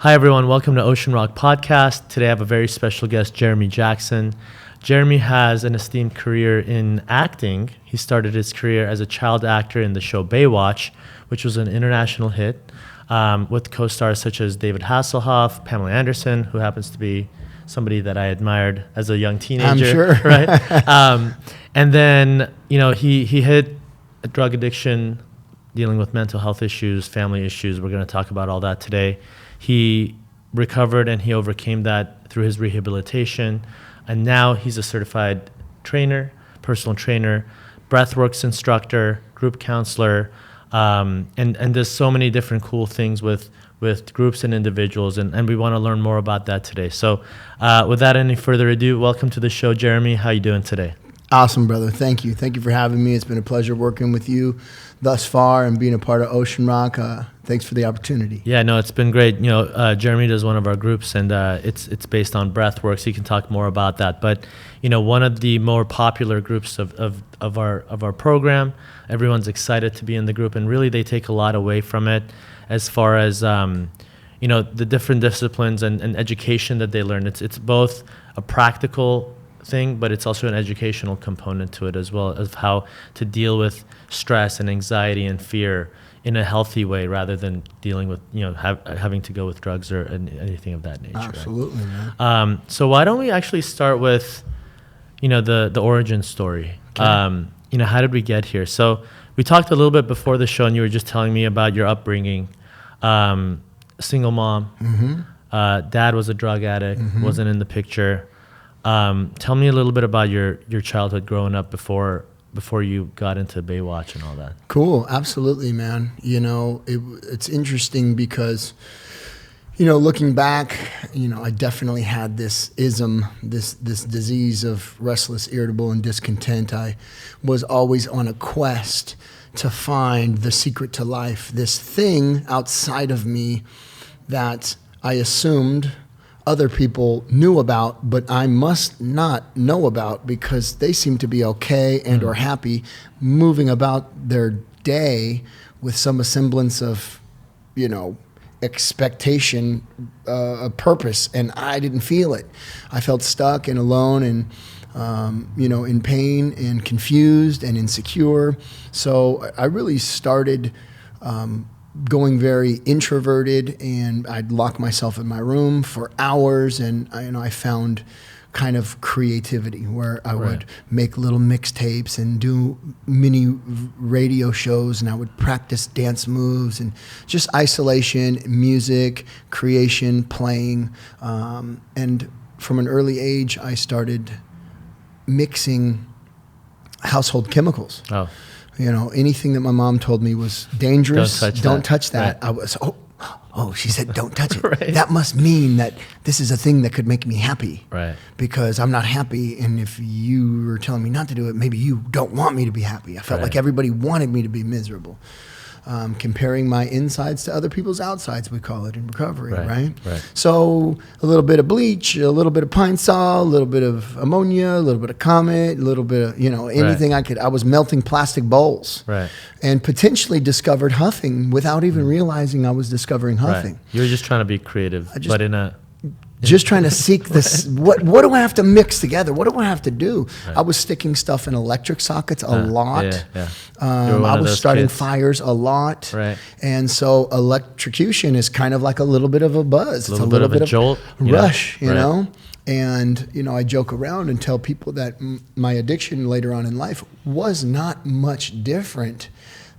Hi, everyone. Welcome to Ocean Rock Podcast. Today I have a very special guest, Jeremy Jackson. Jeremy has an esteemed career in acting. He started his career as a child actor in the show Baywatch, which was an international hit, with co-stars such as David Hasselhoff, Pamela Anderson, who happens to be somebody that I admired as a young teenager. I'm sure. Right? And then, he hit a drug addiction, dealing with mental health issues, family issues. We're going to talk about all that today. He recovered and he overcame that through his rehabilitation. And now he's a certified trainer, personal trainer, breathworks instructor, group counselor, and does so many different cool things with groups and individuals. And we want to learn more about that today. So without any further ado, welcome to the show, Jeremy. How you doing today? Awesome, brother. Thank you. Thank you for having me. It's been a pleasure working with you thus far and being a part of Ocean Rock. Thanks for the opportunity. Yeah, no, it's been great. Jeremy does one of our groups, and it's based on breathwork, so you can talk more about that. But one of the more popular groups of our program, everyone's excited to be in the group, and really they take a lot away from it, as far as the different disciplines and education that they learn. It's both a practical thing, but it's also an educational component to it as well, of how to deal with stress and anxiety and fear in a healthy way, rather than dealing with having to go with drugs or anything of that nature. Absolutely, right? Man. So why don't we actually start with the origin story? Okay. How did we get here? So we talked a little bit before the show, and you were just telling me about your upbringing. Single mom. Mm-hmm. Dad was a drug addict. Mm-hmm. Wasn't in the picture. Tell me a little bit about your childhood growing up before you got into Baywatch and all that. Cool. Absolutely, man. It's interesting because, looking back, I definitely had this this disease of restless, irritable, and discontent. I was always on a quest to find the secret to life, this thing outside of me that I assumed other people knew about, but I must not know about, because they seem to be okay and or happy moving about their day with some semblance of, expectation, a purpose, and I didn't feel it. I felt stuck and alone and, in pain and confused and insecure. So I really started going very introverted, and I'd lock myself in my room for hours, and I found kind of creativity where I would make little mixtapes and do mini radio shows, and I would practice dance moves and just isolation, music, creation, playing. And from an early age, I started mixing household chemicals. Oh. Anything that my mom told me was dangerous. Don't touch that. Right. I was, she said, don't touch it. Right. That must mean that this is a thing that could make me happy. Right. Because I'm not happy. And if you were telling me not to do it, maybe you don't want me to be happy. I felt like everybody wanted me to be miserable. Comparing my insides to other people's outsides, we call it in recovery, right? So a little bit of bleach, a little bit of pine sol, a little bit of ammonia, a little bit of Comet, a little bit of, anything I could. I was melting plastic bowls, and potentially discovered huffing without even realizing I was discovering huffing. Right. You were just trying to be creative, but in a... Just trying to seek this, what do I have to mix together? What do I have to do? I was sticking stuff in electric sockets a lot. I was starting fires a lot. Right. And so electrocution is kind of like a little bit of a buzz. It's a little bit of a jolt. Rush, you know? And, I joke around and tell people that my addiction later on in life was not much different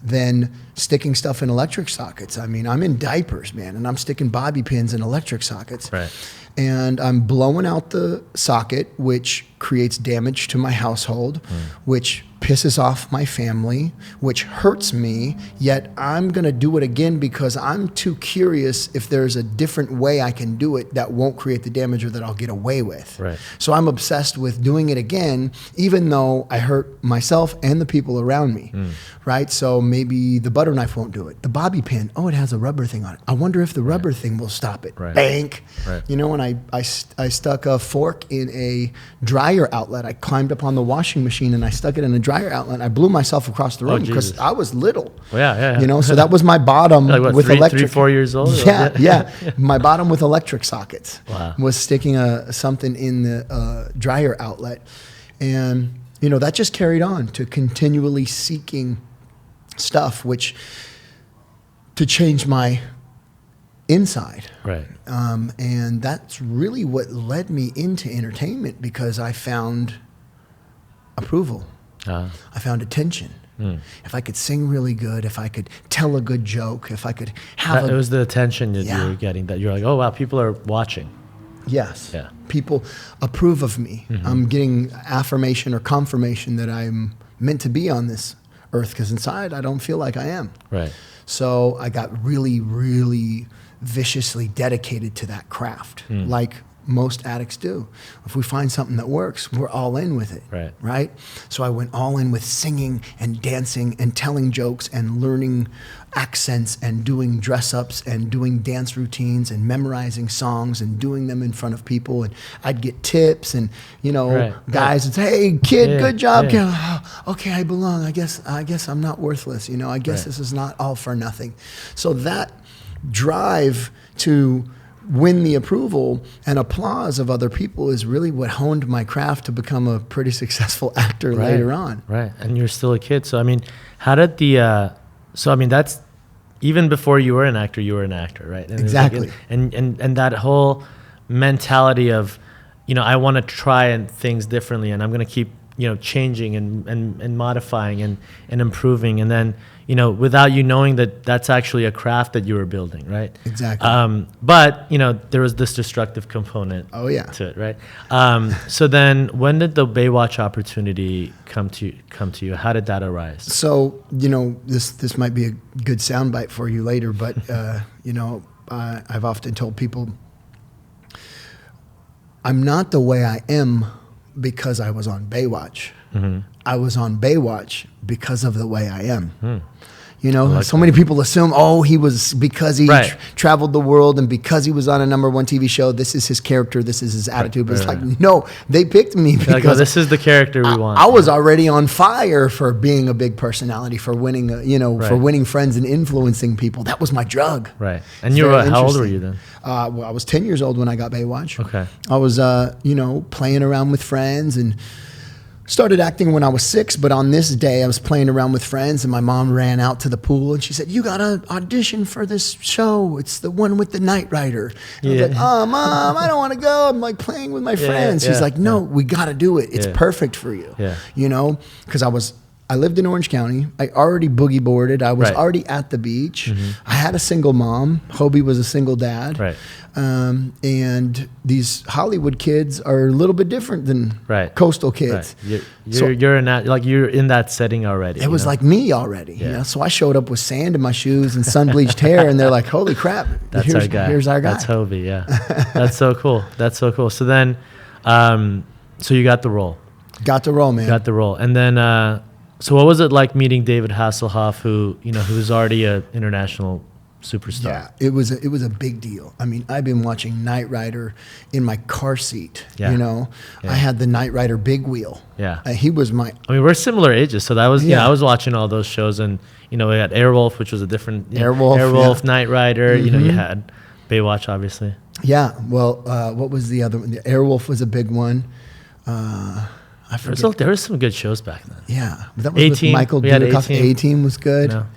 than sticking stuff in electric sockets. I mean, I'm in diapers, man, and I'm sticking bobby pins in electric sockets. Right. And I'm blowing out the socket, which creates damage to my household, which pisses off my family, which hurts me, yet I'm going to do it again because I'm too curious if there's a different way I can do it that won't create the damage or that I'll get away with. Right. So I'm obsessed with doing it again, even though I hurt myself and the people around me, right? So maybe the butter knife won't do it. The bobby pin, it has a rubber thing on it. I wonder if the rubber thing will stop it. Right. Bank. Right. And I stuck a fork in a dryer outlet. I climbed up on the washing machine and I stuck it in a dryer outlet. I blew myself across the room because I was little. Yeah. You know, so that was my bottom like what, with electric. 3-4 years old? Yeah. My bottom with electric sockets Wow. was sticking something in the dryer outlet. And, you know, that just carried on to continually seeking stuff, which to change my inside. Right. And that's really what led me into entertainment, because I found approval. I found attention. If I could sing really good, if I could tell a good joke, if I could have it was the attention that Yeah. you were getting, that you're like, oh wow, people are watching. Yes. Yeah. People approve of me. I'm getting affirmation or confirmation that I'm meant to be on this earth, because inside I don't feel like I am. Right. So I got really, really viciously dedicated to that craft, like most addicts do. If we find something that works, we're all in with it. Right? So I went all in with singing and dancing and telling jokes and learning accents and doing dress-ups and doing dance routines and memorizing songs and doing them in front of people. And I'd get tips, and, you know, guys would say, hey, kid, good job. Kid. Oh, okay, I belong. I guess I'm not worthless. You know, I guess this is not all for nothing. So that drive to win the approval and applause of other people is really what honed my craft to become a pretty successful actor later on. Right. And you're still a kid. So, I mean, how did that's even before you were an actor, right? And exactly. Like, and that whole mentality of, you know, I want to try things differently, and I'm going to keep, you know, changing and modifying and improving. And then, you know, without you knowing that that's actually a craft that you were building, right? Exactly. But, you know, there was this destructive component to it, right? So then when did the Baywatch opportunity come to you? How did that arise? So, you know, this might be a good soundbite for you later, but, you know, I've often told people I'm not the way I am because I was on Baywatch. I was on Baywatch because of the way I am. You know, like so many people assume, oh, he was because he traveled the world and because he was on a #1 TV show, this is his character, this is his attitude. But it's like, no, they picked me because like, oh, this is the character we want. I was already on fire for being a big personality, for winning, for winning friends and influencing people. That was my drug. Right. And you were, how old were you then? Well, I was 10 years old when I got Baywatch. Okay. I was, playing around with friends and started acting when I was 6, but on this day I was playing around with friends and my mom ran out to the pool and she said, you got to audition for this show. It's the one with the Knight Rider. I was like, oh, Mom, I don't want to go. I'm like playing with my friends. She's like, no, we got to do it. It's perfect for you. You know, because I lived in Orange County. I already boogie boarded. I was already at the beach. I had a single mom. Hobie was a single dad. And these Hollywood kids are a little bit different than coastal kids. You're in that setting already. It was like me already. You know? So I showed up with sand in my shoes and sun-bleached hair, and they're like, holy crap, here's our guy. That's Hobie, That's so cool. That's so cool. So then, so you got the role. Got the role, man. Got the role. And then, so what was it like meeting David Hasselhoff, who's already an international superstar? Yeah, it was a big deal. I mean, I've been watching Knight Rider in my car seat. You know, I had the Knight Rider big wheel. He was my. I mean, we're similar ages, so that was I was watching all those shows, and we had Airwolf, which was a different Airwolf, Knight Rider. You know, you had Baywatch, obviously. Yeah. Well, what was the other one? The Airwolf was a big one. I forget. There was some good shows back then. Yeah, but that was with Michael Dudikoff. A-Team was good. No.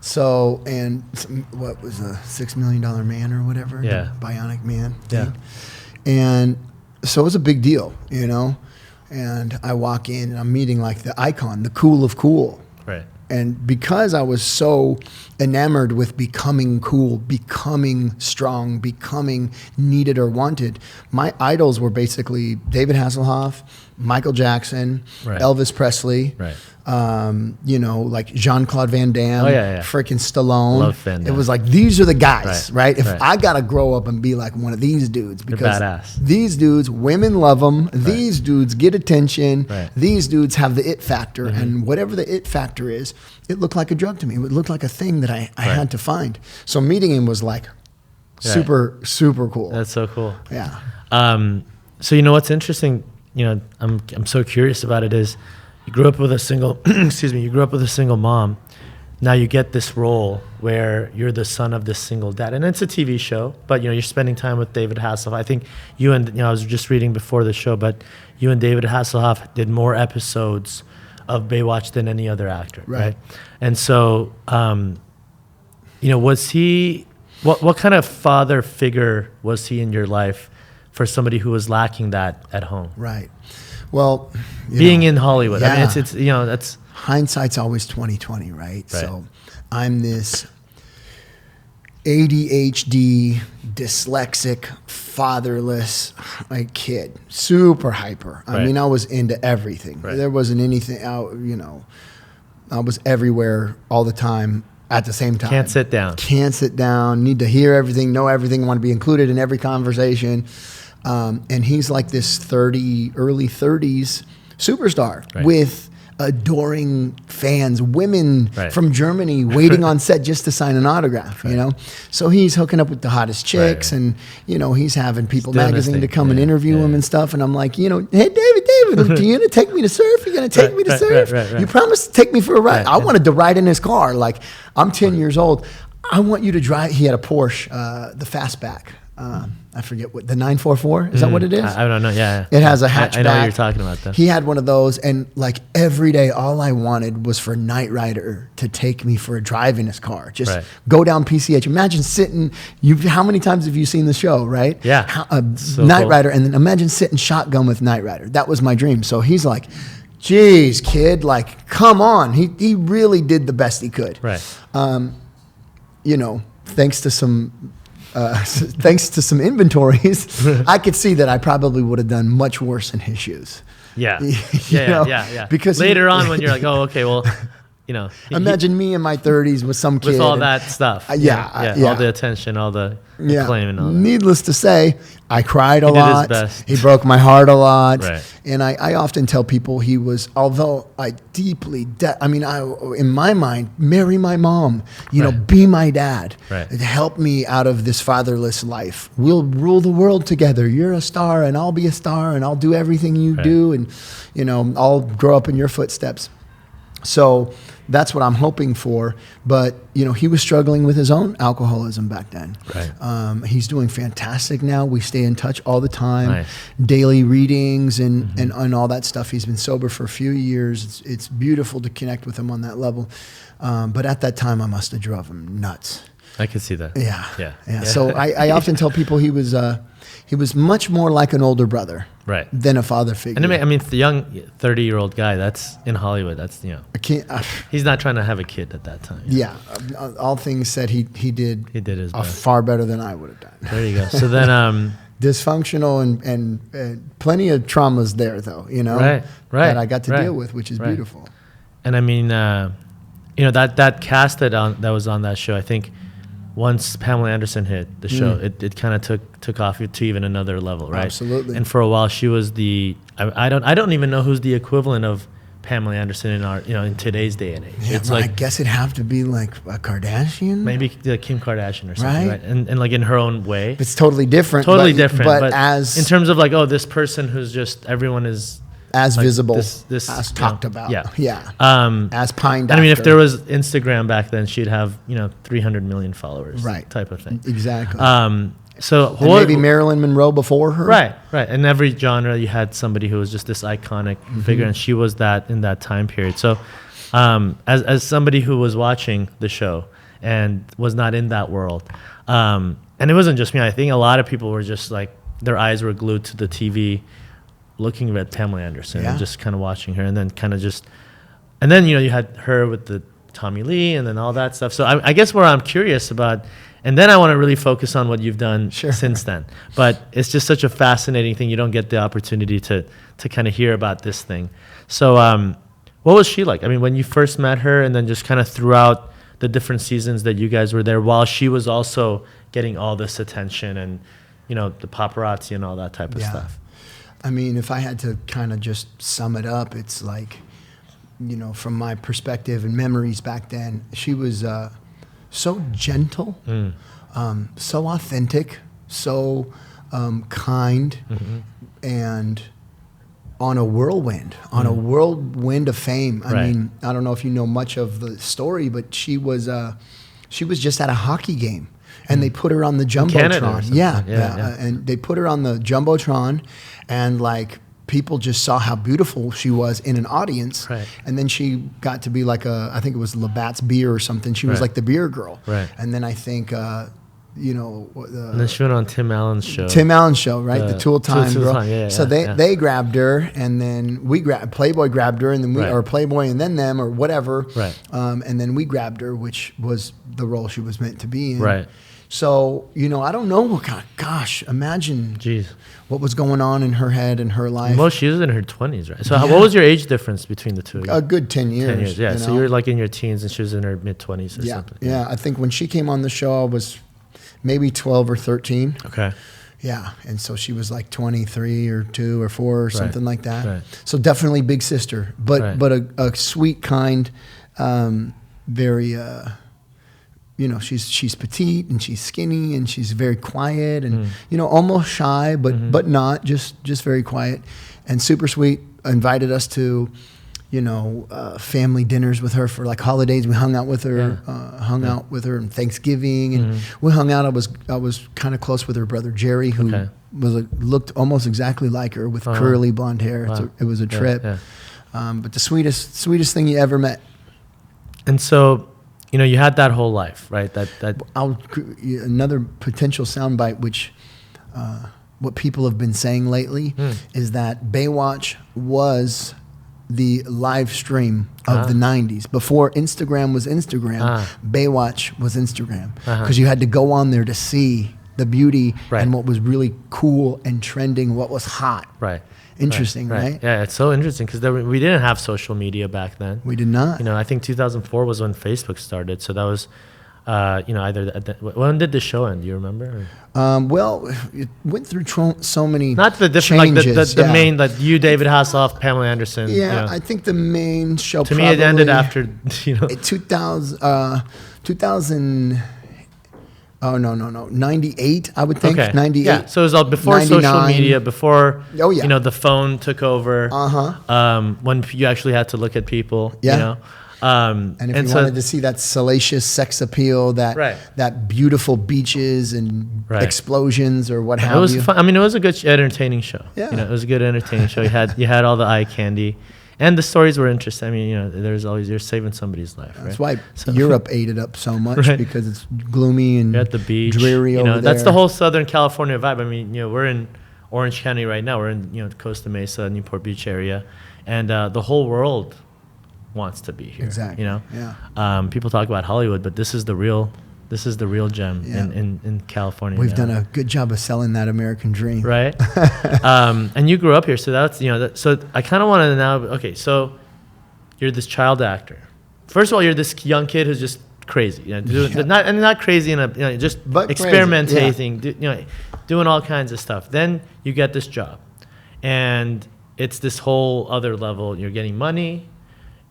So, and what was a $6 Million Man or whatever? Yeah. The Bionic Man thing. And so it was a big deal, you know? And I walk in and I'm meeting like the icon, the cool of cool. Right. And because I was so enamored with becoming cool, becoming strong, becoming needed or wanted, my idols were basically David Hasselhoff, Michael Jackson, Elvis Presley, like Jean-Claude Van Damme, freaking Stallone. Love Van Damme. It was like, these are the guys, right? If I got to grow up and be like one of these dudes, because these dudes, women love them. These dudes get attention. These dudes have the it factor. And whatever the it factor is, it looked like a drug to me. It looked like a thing that I had to find. So meeting him was like super, super cool. That's so cool. Yeah. So what's interesting, I'm so curious about it is, you grew up with a single, excuse me, you grew up with a single mom. Now you get this role where you're the son of this single dad, and it's a TV show, but you're spending time with David Hasselhoff. I think you and I was just reading before the show, but you and David Hasselhoff did more episodes of Baywatch than any other actor, right? And so, was he? What kind of father figure was he in your life for somebody who was lacking that at home? Right. Well, being in Hollywood, I mean, it's that's. Hindsight's always 20/20, right? So I'm this ADHD, dyslexic, fatherless kid, super hyper. I mean, I was into everything. There wasn't anything out, I was everywhere all the time at the same time. Can't sit down. Need to hear everything, know everything, want to be included in every conversation. And he's like this early 30s superstar with adoring fans, women from Germany waiting on set just to sign an autograph, So he's hooking up with the hottest chicks and, he's having People magazine to come and interview him and stuff. And I'm like, hey, David, are you going to take me to surf? You're going to take me to surf? You promised to take me for a ride. I wanted to ride in his car. Like, I'm 10 years old. I want you to drive. He had a Porsche, the Fastback. I forget what, the 944? Is that what it is? I don't know. Yeah. It has a hatchback. I know what you're talking about, though. He had one of those, and like every day, all I wanted was for Knight Rider to take me for a drive in his car. Just go down PCH. Imagine sitting, how many times have you seen the show, right? Yeah. Knight Rider, and then imagine sitting shotgun with Knight Rider. That was my dream. So he's like, geez, kid, like, come on. He really did the best he could. Right. Thanks to some inventories, I could see that I probably would have done much worse in his shoes. Yeah. Yeah. Because later on when you're like, oh, okay, well, imagine me in my 30s with some kid. With all that stuff. All the attention, all the acclaim and all that. Needless to say, I cried a lot. He did his best. He broke my heart a lot. Right. And I often tell people he was, although I deeply, in my mind, marry my mom, be my dad. Right. Help me out of this fatherless life. We'll rule the world together. You're a star and I'll be a star and I'll do everything you do. And, I'll grow up in your footsteps. So that's what I'm hoping for. But, he was struggling with his own alcoholism back then. Right. He's doing fantastic now. We stay in touch all the time. Nice. Daily readings and all that stuff. He's been sober for a few years. It's beautiful to connect with him on that level. But at that time, I must have drove him nuts. I can see that. Yeah. So I often tell people he was much more like an older brother. Right. Than a father figure. And I mean, the young 30-year-old guy, that's in Hollywood. That's, I can't. He's not trying to have a kid at that time. Yeah. All things said, he did his best. Far better than I would have done. There you go. So then, dysfunctional and plenty of traumas there, though. Right. That I got to deal with, which is beautiful. And I mean, that cast that was on that show, I think. Once Pamela Anderson hit the show, it kind of took off to even another level, right? Absolutely. And for a while, she was I don't even know who's the equivalent of Pamela Anderson in our in today's day and age. Yeah, it's like, I guess it'd have to be like a Kardashian, maybe like Kim Kardashian or something, right? And like in her own way, it's totally different. But as in terms of like, this person who's just everyone is. As like visible, this as talked about. Yeah. As pined. I mean, if there was Instagram back then, she'd have 300 million followers, right? Type of thing. Exactly. So maybe Marilyn Monroe before her. Right. In every genre, you had somebody who was just this iconic figure, and she was that in that time period. So, as somebody who was watching the show and was not in that world, and it wasn't just me. I think a lot of people were just like their eyes were glued to the TV. Looking at Pamela Anderson and just kind of watching her, and then you had her with the Tommy Lee and then all that stuff. So I guess where I'm curious about, and then I want to really focus on what you've done since then. But it's just such a fascinating thing. You don't get the opportunity to kind of hear about this thing. So what was she like? I mean, when you first met her, and then just kind of throughout the different seasons that you guys were there, while she was also getting all this attention and the paparazzi and all that type of stuff. I mean, if I had to kind of just sum it up, it's like, from my perspective and memories back then, she was so gentle, so authentic, so kind, and on a whirlwind of fame. I Right. mean, I don't know if you know much of the story, but she was just at a hockey game, and they put her on the Canada or jumbotron. something. Yeah, and they put her on the jumbotron, and like people just saw how beautiful she was in an audience. Right. And then she got to be like I think it was Labatt's beer or something. She was Right. like the beer girl. Right. And then I think. And then she went on Tim Allen's show. Tim Allen's show, right? The Tool Time Tool girl. Time, yeah, so yeah. they grabbed her, and then Playboy grabbed her, and then Right. or Playboy and then them or whatever. Right. And then we grabbed her, which was the role she was meant to be in. Right. So, I don't know what gosh, imagine Jeez. what was going on in her head and her life. Most she was in her 20s, right? So what was your age difference between the two of you? A good 10 years. 10 years, yeah. you So know? you were like in your teens and she was in her mid-20s or something. Yeah. I think when she came on the show, I was maybe 12 or 13. Okay. Yeah, and so she was like 23 or 2 or 4 or something like that. Right. So definitely big sister, but Right. but a sweet, kind, very. She's petite and she's skinny and she's very quiet and almost shy, but not just very quiet and super sweet. Invited us to, family dinners with her for like holidays. We hung out with her, out with her on Thanksgiving, and we hung out. I was kind of close with her brother Jerry, who looked almost exactly like her with curly blonde hair. Wow. It was a trip, Yeah. but the sweetest thing you ever met. And so, you had that whole life, right? That Another potential soundbite, which what people have been saying lately is that Baywatch was the live stream of the 90s. Before Instagram was Instagram, Baywatch was Instagram. Because you had to go on there to see the beauty and what was really cool and trending, what was hot. Right. Interesting, right? Yeah, it's so interesting because we didn't have social media back then. We did not. I think 2004 was when Facebook started. So that was, when did the show end? Do you remember? Well, it went through so many Not the different, changes, like the main, like you, David Hasselhoff, Pamela Anderson. Yeah, I think the main show to me it ended after, 2000. Oh, no. 98, I would think. Okay. 98. Yeah, so it was all before 99. social media, before, Oh, yeah. The phone took over. When you actually had to look at people, Yeah. And if you so, wanted to see that salacious sex appeal, that beautiful beaches and explosions or what have you. It was fun. I mean, it was a good, entertaining show. Yeah. It was a good entertaining show. You had all the eye candy. And the stories were interesting. I mean, there's always, you're saving somebody's life, That's right? why Europe ate it up so much because it's gloomy and you're at the beach, dreary over there. That's the whole Southern California vibe. I mean, we're in Orange County right now. We're in, Costa Mesa, Newport Beach area. And the whole world wants to be here. Exactly. Yeah. People talk about Hollywood, but this is the real gem in California. We've done a good job of selling that American dream. Right. And you grew up here, so that's, so I kind of wanted to now, okay, so you're this child actor. First of all, you're this young kid who's just crazy, not crazy in a, just but experimenting, crazy, doing all kinds of stuff. Then you get this job and it's this whole other level. You're getting money.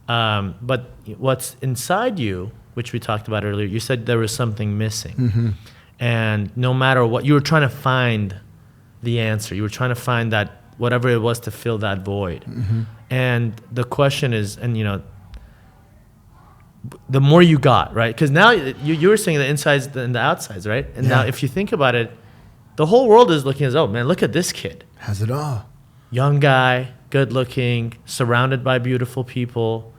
But what's inside you, which we talked about earlier, you said there was something missing. And no matter what, you were trying to find the answer. You were trying to find that, whatever it was, to fill that void. And the question is, and the more you got, right? Because now you were saying the insides and the outsides, right? And now if you think about it, the whole world is looking as, oh man, look at this kid. Has it all. Young guy, good looking, surrounded by beautiful people,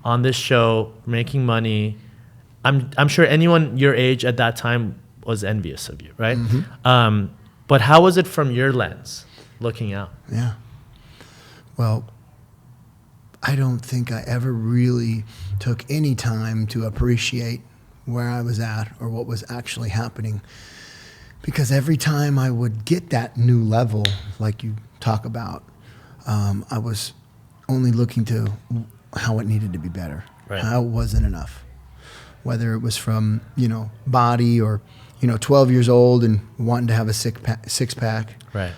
on this show, making money. I'm sure anyone your age at that time was envious of you, right? But how was it from your lens, looking out? Yeah. Well, I don't think I ever really took any time to appreciate where I was at or what was actually happening. Because every time I would get that new level, like you talk about, I was only looking to how it needed to be better, how it wasn't enough. Whether it was from, body or, 12 years old and wanting to have a six pack. Right.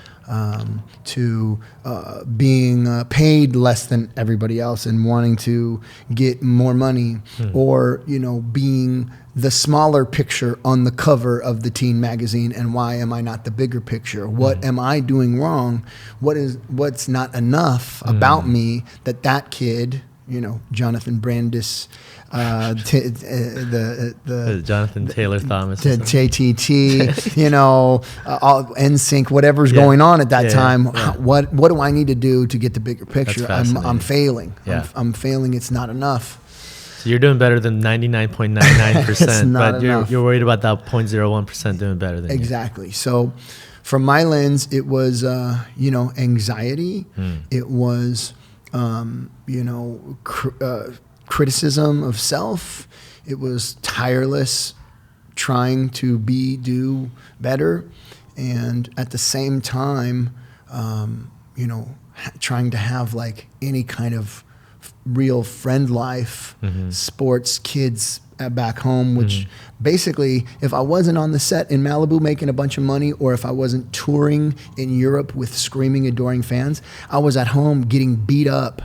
to being paid less than everybody else and wanting to get more money, or being the smaller picture on the cover of the teen magazine, and why am I not the bigger picture? What am I doing wrong? What's not enough about me that kid, Jonathan Brandis, the Jonathan Taylor Thomas, JTT, NSYNC, whatever's going on at that time. What do I need to do to get the bigger picture? I'm failing. Yeah. I'm failing. It's not enough. So you're doing better than 99.99%, but enough. you're worried about that 0.01% doing better than Exactly. So from my lens, it was, anxiety. It was, criticism of self. It was tireless trying to do better. And at the same time, trying to have like any kind of real friend life, sports, kids back home, which basically, if I wasn't on the set in Malibu making a bunch of money, or if I wasn't touring in Europe with screaming, adoring fans, I was at home getting beat up,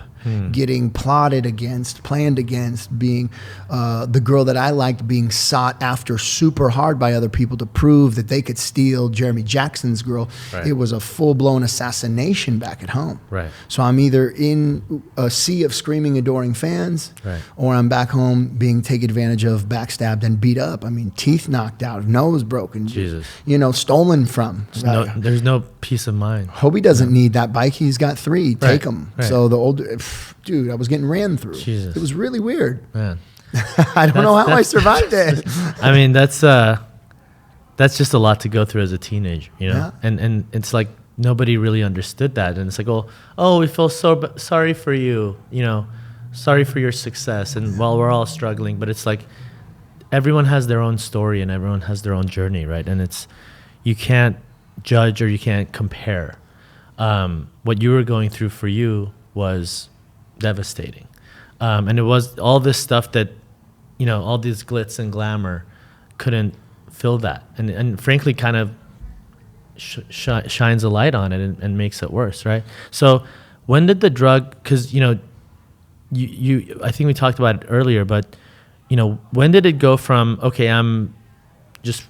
getting plotted against, planned against, being the girl that I liked being sought after super hard by other people to prove that they could steal Jeremy Jackson's girl. Right. It was a full-blown assassination back at home. Right. So I'm either in a sea of screaming, adoring fans, right, or I'm back home being taken advantage of, backstabbed, and beat up. I mean, teeth knocked out, nose broken, Jesus, stolen from. There's no peace of mind. Hobie doesn't need that bike. He's got 3. Take him. Right. So the older, dude, I was getting ran through. Jesus. It was really weird. Man. I don't know how I survived it. I mean, that's just a lot to go through as a teenager, Yeah. And it's like nobody really understood that, and it's like, oh, we feel so sorry for you, sorry for your success, and while we're all struggling, but it's like everyone has their own story and everyone has their own journey, right? And you can't judge or you can't compare. What you were going through for you was devastating, and it was all this stuff that all these glitz and glamour couldn't fill that, and frankly kind of shines a light on it and makes it worse, right? So when did the drug, because you I think we talked about it earlier, but when did it go from, okay, I'm just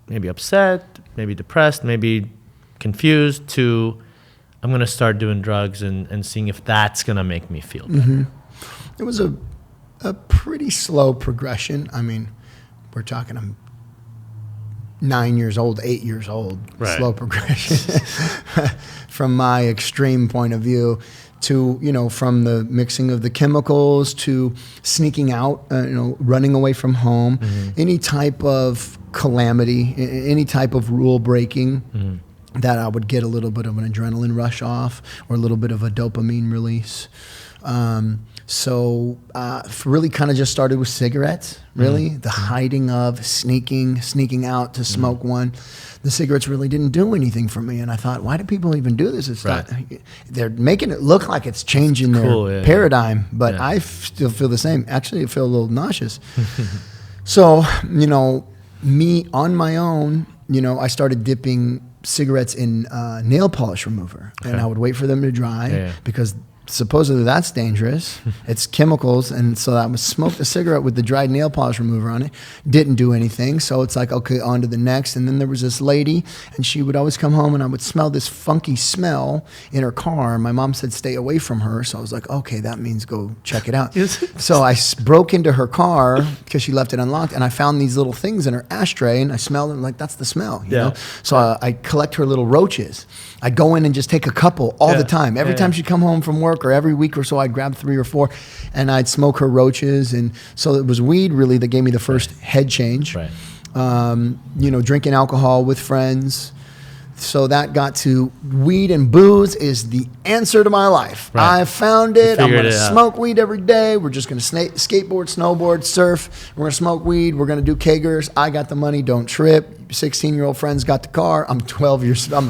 maybe upset, maybe depressed, maybe confused, to I'm going to start doing drugs and seeing if that's going to make me feel better? It was a pretty slow progression. I mean, we're talking, I'm 9 years old, 8 years old, right. Slow progression from my extreme point of view, to, from the mixing of the chemicals to sneaking out, running away from home, any type of calamity, any type of rule breaking, that I would get a little bit of an adrenaline rush off, or a little bit of a dopamine release. So really kind of just started with cigarettes, really. The hiding of, sneaking out to smoke one. The cigarettes really didn't do anything for me. And I thought, why do people even do this? It's not, they're making it look like it's changing their paradigm, but I still feel the same. Actually, I feel a little nauseous. So, me on my own, I started dipping cigarettes in nail polish remover, and I would wait for them to dry because supposedly that's dangerous. It's chemicals. And so I would smoke the cigarette with the dried nail polish remover on it. Didn't do anything. So it's like, okay, on to the next. And then there was this lady, and she would always come home, and I would smell this funky smell in her car. My mom said, stay away from her. So I was like, okay, that means go check it out. So I broke into her car because she left it unlocked, and I found these little things in her ashtray, and I smelled them like, that's the smell, you know? So I collect her little roaches. I'd go in and just take a couple all the time. Every time she'd come home from work, or every week or so, I'd grab 3 or 4, and I'd smoke her roaches. And so it was weed really that gave me the first head change. Right. Drinking alcohol with friends. So that got to weed and booze is the answer to my life. Right. I found it. I'm going to smoke weed every day. We're just going to skateboard, snowboard, surf. We're going to smoke weed. We're going to do keggers. I got the money. Don't trip. 16-year-old friends got the car. I'm 12 years. I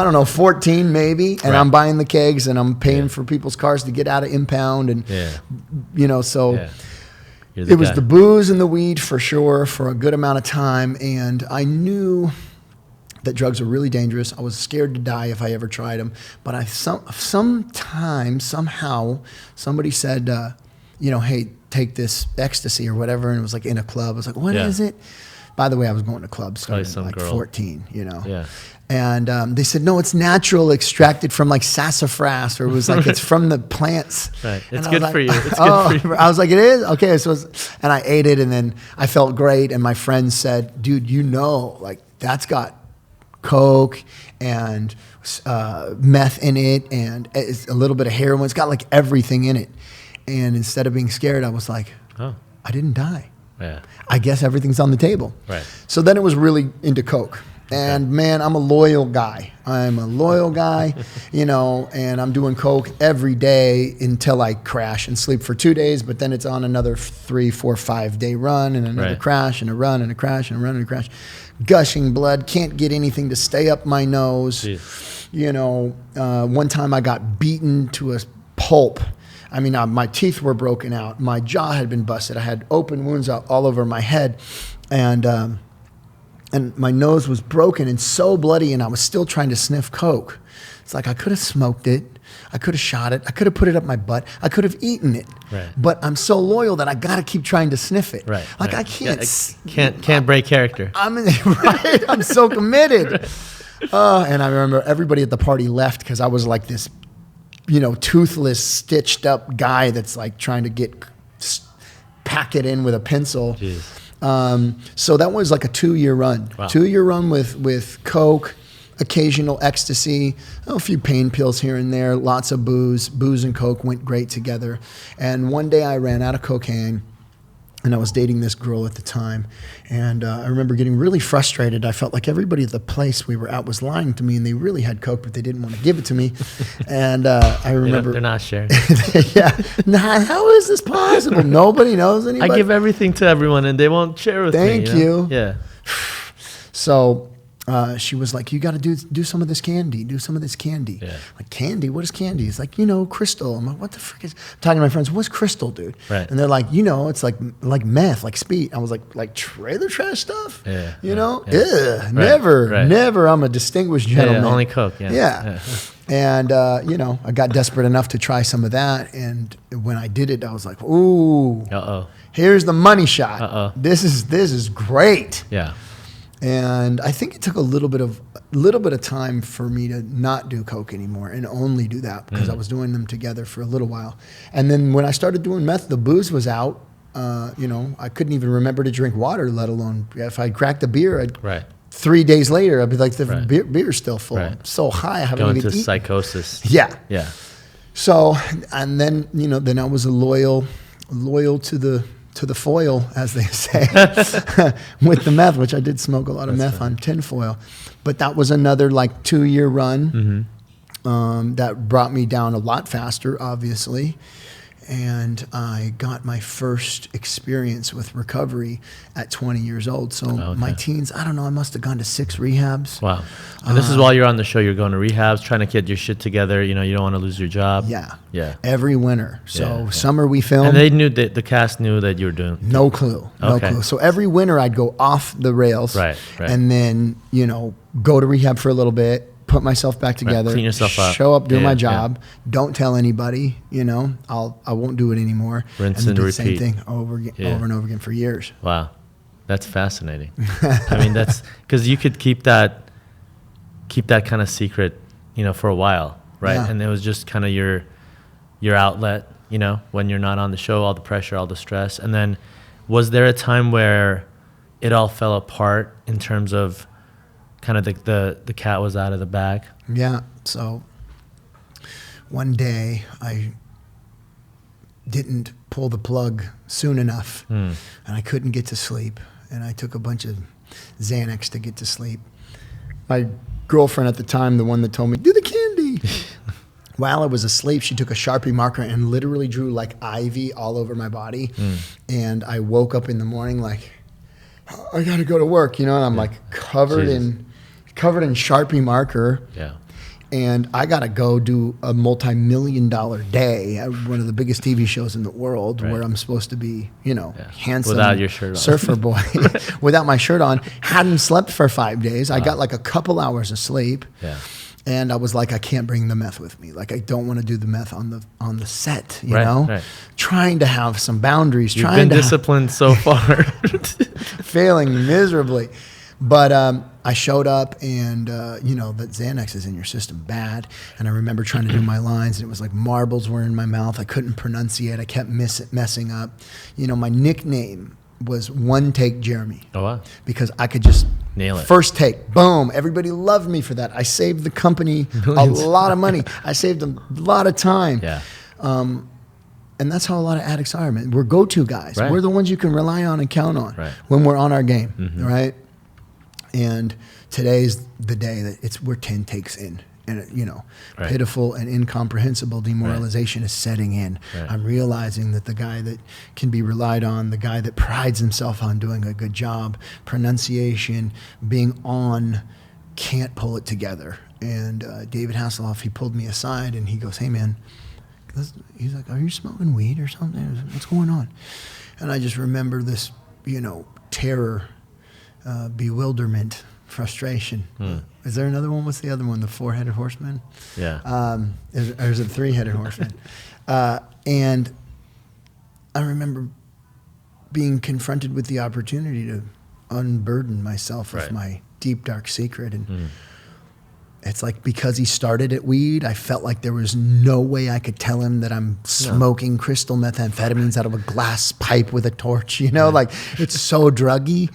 don't know, 14 maybe. And I'm buying the kegs, and I'm paying for people's cars to get out of impound. And, so it was the booze and the weed for sure for a good amount of time. And I knew that drugs are really dangerous. I was scared to die if I ever tried them. But somehow, somebody said, hey, take this ecstasy or whatever. And it was like in a club. I was like, what is it? By the way, I was going to clubs starting at like 14, Yeah. And they said, no, it's natural, extracted from like sassafras, or it was like, it's from the plants. Right. It's and good like, for you. It's good for you. I was like, it is? Okay. And I ate it, and then I felt great. And my friend said, dude, like that's got Coke and meth in it, and it's a little bit of heroin. It's got like everything in it. And instead of being scared, I was like, I didn't die. Yeah. I guess everything's on the table. Right. So then it was really into Coke. And man, I'm a loyal guy. And I'm doing Coke every day until I crash and sleep for 2 days. But then it's on another 3, 4, 5 day run, and another crash and a run and a crash and a run and a crash. Gushing blood, can't get anything to stay up my nose. Jeez. One time I got beaten to a pulp. I mean, my teeth were broken out. My jaw had been busted. I had open wounds all over my head. And my nose was broken and so bloody, and I was still trying to sniff Coke. It's like I could have smoked it. I could have shot it. I could have put it up my butt. I could have eaten it. Right. But I'm so loyal that I got to keep trying to sniff it. Right. Like I can't break character. I'm so committed. And I remember everybody at the party left because I was like this, toothless, stitched up guy that's like trying to pack it in with a pencil. Jeez. So that was like a 2-year run. Wow. 2-year run with Coke, occasional ecstasy, a few pain pills here and there, lots of booze. Booze and Coke went great together. And one day I ran out of cocaine, and I was dating this girl at the time. And I remember getting really frustrated. I felt like everybody at the place we were at was lying to me, and they really had Coke, but they didn't want to give it to me. And I remember... They're not sharing. Yeah. How is this possible? Nobody knows anybody. I give everything to everyone, and they won't share with me. Thank you. Yeah. So she was like, you got to do some of this candy. Do some of this candy. Yeah. Like, candy? What is candy? It's like, crystal. I'm like, what the frick is... I'm talking to my friends, what's crystal, dude? Right. And they're like, it's like meth, like speed. I was like trailer trash stuff? Yeah. Ugh, never. I'm a distinguished gentleman. Yeah, only Coke, yeah. And, I got desperate enough to try some of that. And when I did it, I was like, ooh. Uh-oh. Here's the money shot. Uh-oh. This is great. Yeah. And I think it took a little bit of time for me to not do Coke anymore and only do that because I was doing them together for a little while. And then when I started doing meth, the booze was out. I couldn't even remember to drink water, let alone if I cracked a beer. 3 days later, I'd be like, the beer's still full. Right. I'm so high, I haven't even eaten. Going to psychosis. Yeah. Yeah. So, and then, then I was loyal to the foil, as they say, with the meth, which I did smoke a lot of meth on tinfoil. But that was another 2-year run that brought me down a lot faster, obviously. And I got my first experience with recovery at 20 years old. So my teens, I don't know, I must have gone to 6 rehabs. Wow. And this is while you're on the show, you're going to rehabs, trying to get your shit together. You don't want to lose your job. Yeah. Yeah. Every winter. So summer we filmed. And they knew that the cast knew that you were doing. No clue. No clue. So every winter I'd go off the rails. Right. And then, go to rehab for a little bit. Put myself back together, clean yourself up, show up, do my job, don't tell anybody, I won't do it anymore. Rinse and and do repeat. The same thing over and over again for years. Wow. That's fascinating. I mean, that's because you could keep that kind of secret, for a while, right? Yeah. And it was just kind of your outlet, when you're not on the show, all the pressure, all the stress. And then was there a time where it all fell apart in terms of kind of the cat was out of the bag? Yeah. So one day I didn't pull the plug soon enough and I couldn't get to sleep. And I took a bunch of Xanax to get to sleep. My girlfriend at the time, the one that told me, do the candy. While I was asleep, she took a Sharpie marker and literally drew ivy all over my body. And I woke up in the morning I got to go to work, and I'm covered in Sharpie marker. Yeah. And I got to go do a multi-million-dollar day at one of the biggest TV shows in the world, where I'm supposed to be, handsome without your shirt on. surfer boy, without my shirt on. Hadn't slept for 5 days. I got like a couple hours of sleep. Yeah. And I was like, I can't bring the meth with me. Like, I don't want to do the meth on the set, you know? Right. Trying to have some boundaries. You've been disciplined so far. Failing miserably. But I showed up, and, that Xanax is in your system bad. And I remember trying to do my lines, and it was like marbles were in my mouth. I couldn't pronunciate. I kept messing up. My nickname was One Take Jeremy. Oh, wow. Because I could just nail it. First take, boom. Everybody loved me for that. I saved the company Millions. A lot of money. I saved them a lot of time. Yeah. And that's how a lot of addicts are, man. We're go-to guys. Right. We're the ones you can rely on and count on when we're on our game, right? And today's the day that we're 10 takes in. And, pitiful and incomprehensible demoralization is setting in. Right. I'm realizing that the guy that can be relied on, the guy that prides himself on doing a good job, pronunciation, being on, can't pull it together. And David Hasselhoff, he pulled me aside and he goes, hey, man, he's like, are you smoking weed or something? What's going on? And I just remember this, terror, bewilderment, frustration. Is there another one? What's the other one? The four-headed horseman? Yeah. Is it three-headed horseman? And I remember being confronted with the opportunity to unburden myself of my deep, dark secret. And it's like, because he started at weed, I felt like there was no way I could tell him that I'm smoking crystal methamphetamines out of a glass pipe with a torch, like it's so druggy.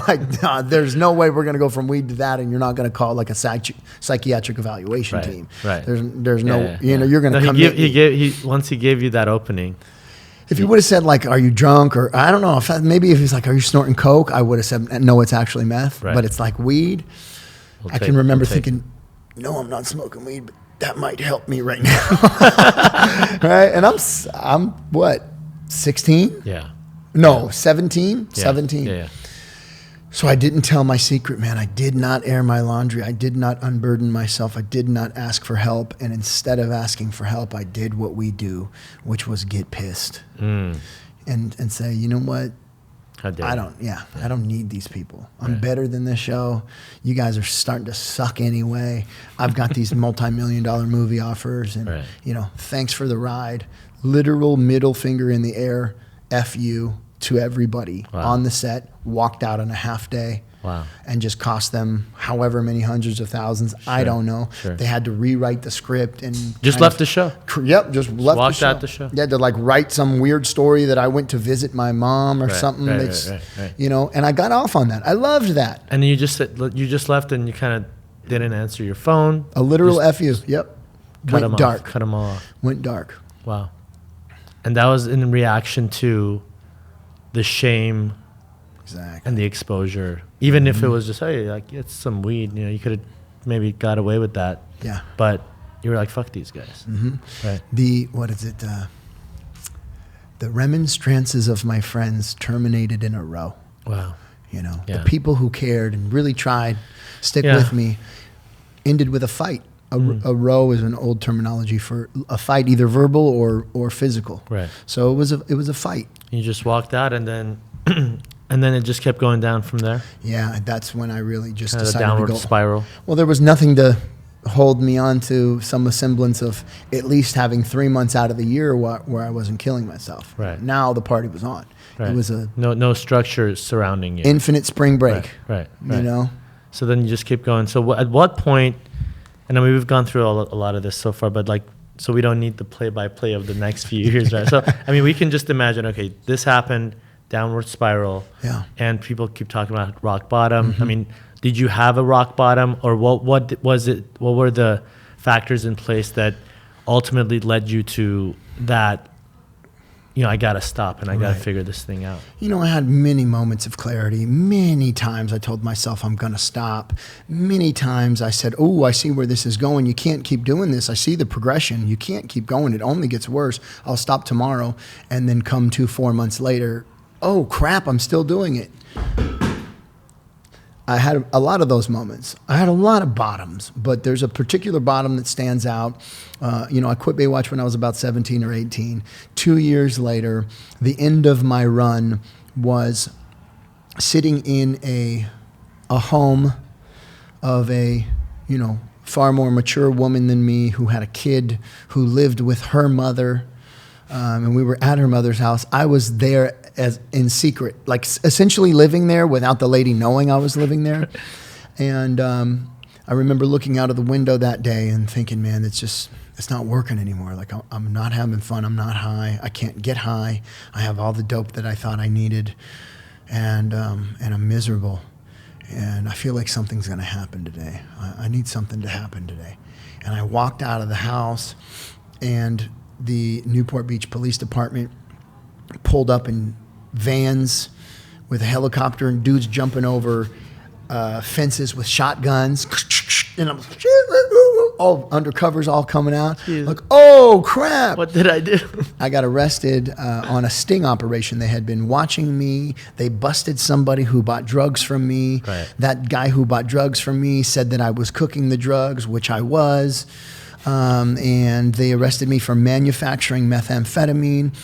Like, nah, there's no way we're going to go from weed to that, and you're not going to call like a psychiatric evaluation team. Right. There's no, you're going to come in. Once he gave you that opening. If you would have said, like, are you drunk? Or I don't know, maybe if he's like, are you snorting coke? I would have said, no, it's actually meth. Right. But it's like weed. I can remember thinking, no, I'm not smoking weed, but that might help me right now. Right? And I'm what, 16? Yeah. No, 17? Yeah. 17. Yeah. So I didn't tell my secret, man. I did not air my laundry. I did not unburden myself. I did not ask for help. And instead of asking for help, I did what we do, which was get pissed and say, you know what? I don't need these people. I'm better than this show. You guys are starting to suck anyway. I've got these multi-million-dollar movie offers, and thanks for the ride. Literal middle finger in the air, F you to everybody on the set. Walked out on a half day. Wow. And just cost them however many hundreds of thousands. Sure. I don't know. Sure. They had to rewrite the script and just left the show. Yep, just left walked the show. Out the show. They had to like write some weird story that I went to visit my mom or something. Right. And I got off on that. I loved that. And then you just left and you kind of didn't answer your phone. A literal F you. Yep. Went dark. Cut them all off. Went dark. Wow. And that was in reaction to the shame. Exactly. And the exposure, even if it was just, hey, like, it's some weed, you could have maybe got away with that. Yeah. But you were like, fuck these guys. Right. The remonstrances of my friends terminated in a row. Wow. The people who cared and really tried, stick with me, ended with a fight. A row is an old terminology for a fight, either verbal or physical. Right. So it was a fight. You just walked out, and then and then it just kept going down from there. Yeah, that's when I really just kind of decided a downward to go. Spiral. Well, there was nothing to hold me on to some semblance of at least having 3 months out of the year where I wasn't killing myself. Right. Now the party was on. Right. It was a no structure surrounding you. Infinite spring break. Right. So then you just keep going. So at what point? And I mean, we've gone through a lot of this so far, but so we don't need the play-by-play of the next few years, right? So I mean, we can just imagine. Okay, this happened. Downward spiral. Yeah. And people keep talking about rock bottom. I mean, did you have a rock bottom, or what was it? What were the factors in place that ultimately led you to that? I got to stop and I got to figure this thing out. I had many moments of clarity. Many times I told myself I'm going to stop. Many times I said, oh, I see where this is going. You can't keep doing this. I see the progression. You can't keep going. It only gets worse. I'll stop tomorrow. And then come 4 months later, oh, crap, I'm still doing it. I had a lot of those moments. I had a lot of bottoms, but there's a particular bottom that stands out. I quit Baywatch when I was about 17 or 18. 2 years later, the end of my run was sitting in a home of a, far more mature woman than me who had a kid who lived with her mother. And we were at her mother's house. I was there as in secret, like essentially living there without the lady knowing I was living there. And I remember looking out of the window that day and thinking, man, it's not working anymore. Like I'm not having fun. I'm not high. I can't get high. I have all the dope that I thought I needed, and I'm miserable. And I feel like something's going to happen today. I need something to happen today. And I walked out of the house, and the Newport Beach Police Department pulled up in vans with a helicopter and dudes jumping over fences with shotguns. And I'm all undercovers all coming out. Jeez. Like, oh crap! What did I do? I got arrested on a sting operation. They had been watching me. They busted somebody who bought drugs from me. Right. That guy who bought drugs from me said that I was cooking the drugs, which I was. And they arrested me for manufacturing methamphetamine.